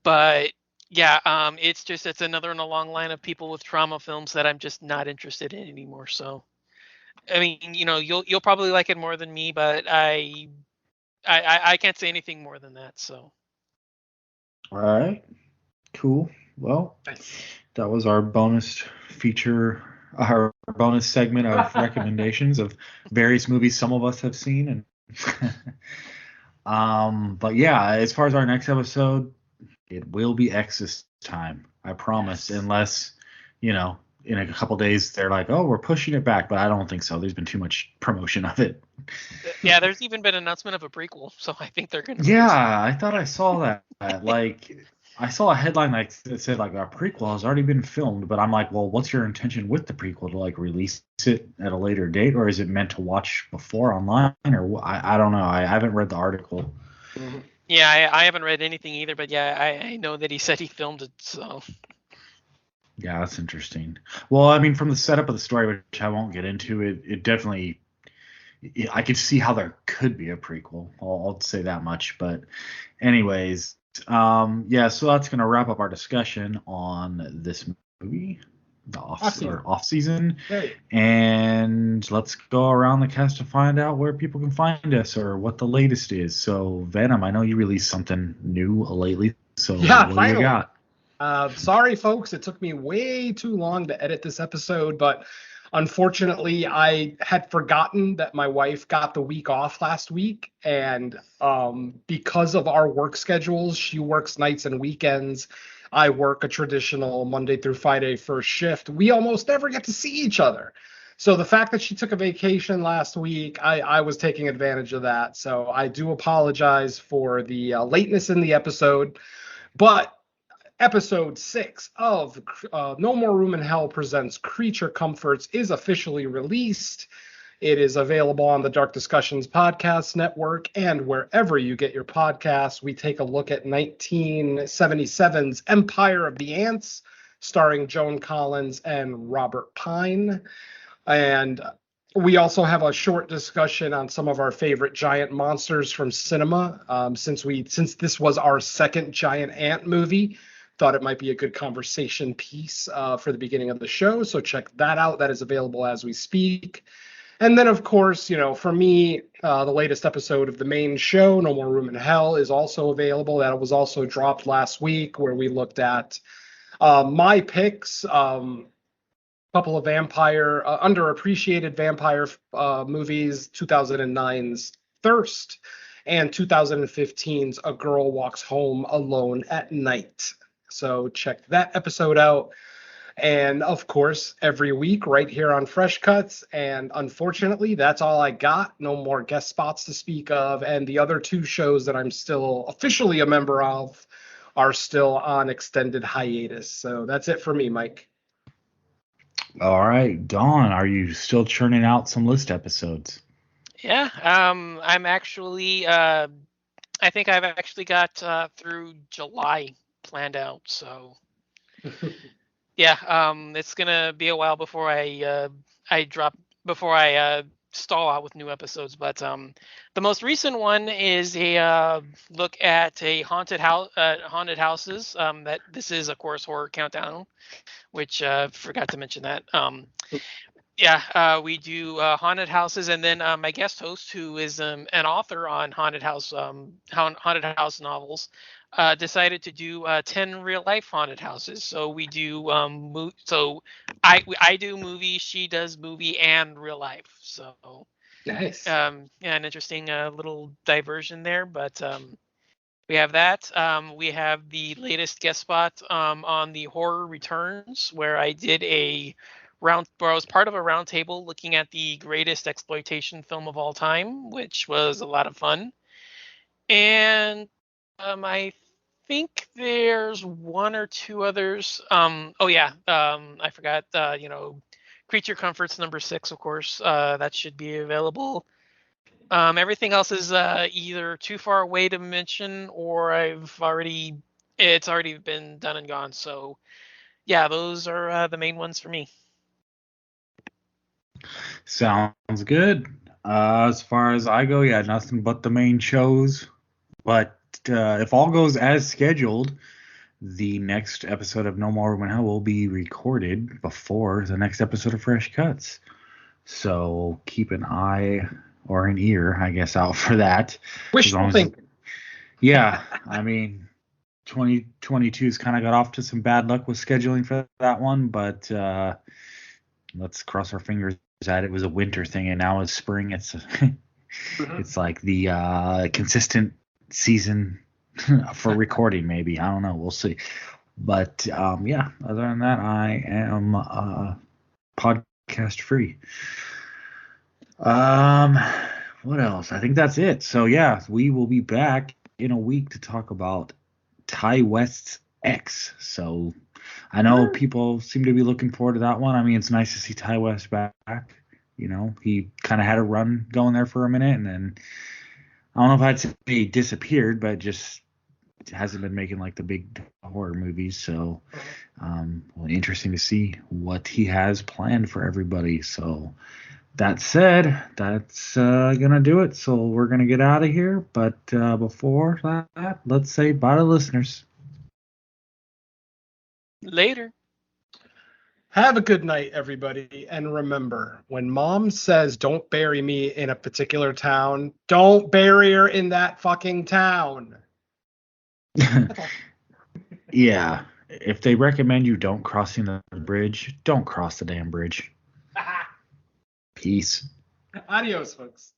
[SPEAKER 9] But yeah, it's another in a long line of people with trauma films that I'm just not interested in anymore. So I mean, you'll probably like it more than me, but I can't say anything more than that. So
[SPEAKER 7] All right. Cool. Well,
[SPEAKER 8] Nice.
[SPEAKER 7] that was our bonus feature, our bonus segment of recommendations of various movies some of us have seen. And but yeah, as far as our next episode, it will be X this time. I promise.
[SPEAKER 8] Yes.
[SPEAKER 7] Unless, in a couple days they're like, oh, we're pushing it back, but I don't think so. There's been too much promotion of it.
[SPEAKER 9] yeah, there's even been an announcement of a prequel. So I think they're going to.
[SPEAKER 7] Yeah, I thought I saw that. Like, I saw a headline like that said like a prequel has already been filmed, but I'm like, well, what's your intention with the prequel, to like release it at a later date, or is it meant to watch before online, or I don't know. I haven't read the article.
[SPEAKER 8] Mhm.
[SPEAKER 9] Yeah, I haven't read anything either, but yeah, I know that he said he filmed it. So
[SPEAKER 7] Yeah, that's interesting. Well, I mean, from the setup of the story, which I won't get into, it definitely, I could see how there could be a prequel. I'll say that much. But anyways, yeah, so that's going to wrap up our discussion on this movie, the off season.
[SPEAKER 8] Hey.
[SPEAKER 7] And let's go around the cast to find out where people can find us or what the latest is. So, Venom, I know you released something new lately. So,
[SPEAKER 8] Yeah,
[SPEAKER 7] what do
[SPEAKER 8] finally.
[SPEAKER 7] you got?
[SPEAKER 8] Sorry, folks. It took me way too long to edit this episode, but unfortunately, I had forgotten that my wife got the week off last week. And because of our work schedules, she works nights and weekends. I work a traditional Monday through Friday first shift. We almost never get to see each other. So the fact that she took a vacation last week, I was taking advantage of that. So I do apologize for the lateness in the episode. But Episode 6 of No More Room in Hell Presents Creature Comforts is officially released. It is available on the Dark Discussions Podcast Network and wherever you get your podcasts. We take a look at 1977's Empire of the Ants, starring Joan Collins and Robert Pine. And we also have a short discussion on some of our favorite giant monsters from cinema. Since this was our second giant ant movie, thought it might be a good conversation piece for the beginning of the show. So check that out. That is available as we speak. And then, of course, for me, the latest episode of the main show, No More Room in Hell, is also available. That was also dropped last week, where we looked at my picks, couple of underappreciated vampire movies, 2009's Thirst and 2015's A Girl Walks Home Alone at Night. So check that episode out. And of course, every week right here on Fresh Cuts. And unfortunately, that's all I got. No more guest spots to speak of. And the other two shows that I'm still officially a member of are still on extended hiatus. So that's it for me, Mike.
[SPEAKER 7] All right, Dawn, are you still churning out some list episodes?
[SPEAKER 9] yeah, I'm actually I think I've actually got through July planned out. So yeah, it's gonna be a while before I stall out with new episodes. But the most recent one is a look at a haunted houses. That this is of course Horror Countdown, which forgot to mention that. Yeah, we do haunted houses, and then my guest host, who is an author on haunted house novels, decided to do 10 real life haunted houses. So we do I do movie, she does movie and real life. So
[SPEAKER 8] Nice.
[SPEAKER 9] yeah, an interesting little diversion there, but we have that. We have the latest guest spot on the Horror Returns, where I did where I was part of a round table looking at the greatest exploitation film of all time, which was a lot of fun. And I think there's one or two others. Oh yeah, I forgot. Creature Comforts #6, of course. That should be available. Everything else is either too far away to mention, or it's already been done and gone. So yeah, those are the main ones for me.
[SPEAKER 7] Sounds good. As far as I go, yeah, nothing but the main shows. But if all goes as scheduled, the next episode of No More Room in Hell will be recorded before the next episode of Fresh Cuts. So keep an eye or an ear, I guess, out for that.
[SPEAKER 8] Wishful thinking.
[SPEAKER 7] Yeah, I mean, 2022's kind of got off to some bad luck with scheduling for that one, but let's cross our fingers that it was a winter thing and now it's spring. It's it's like the consistent season for recording, maybe. I don't know. We'll see. But yeah, other than that, I am podcast free. What else? I think that's it. So yeah, we will be back in a week to talk about Ty West's X. So I know people seem to be looking forward to that one. I mean, it's nice to see Ty West back. You know, he kind of had a run going there for a minute, and then I don't know if I'd say he disappeared, but just hasn't been making like the big horror movies. So interesting to see what he has planned for everybody. So that said, that's gonna do it. So we're gonna get out of here, but before that, let's say bye to listeners.
[SPEAKER 9] Later.
[SPEAKER 8] Have a good night, everybody. And remember, when mom says don't bury me in a particular town, don't bury her in that fucking town.
[SPEAKER 7] Yeah. If they recommend you don't crossing the bridge, don't cross the damn bridge. Peace.
[SPEAKER 8] Adios, folks.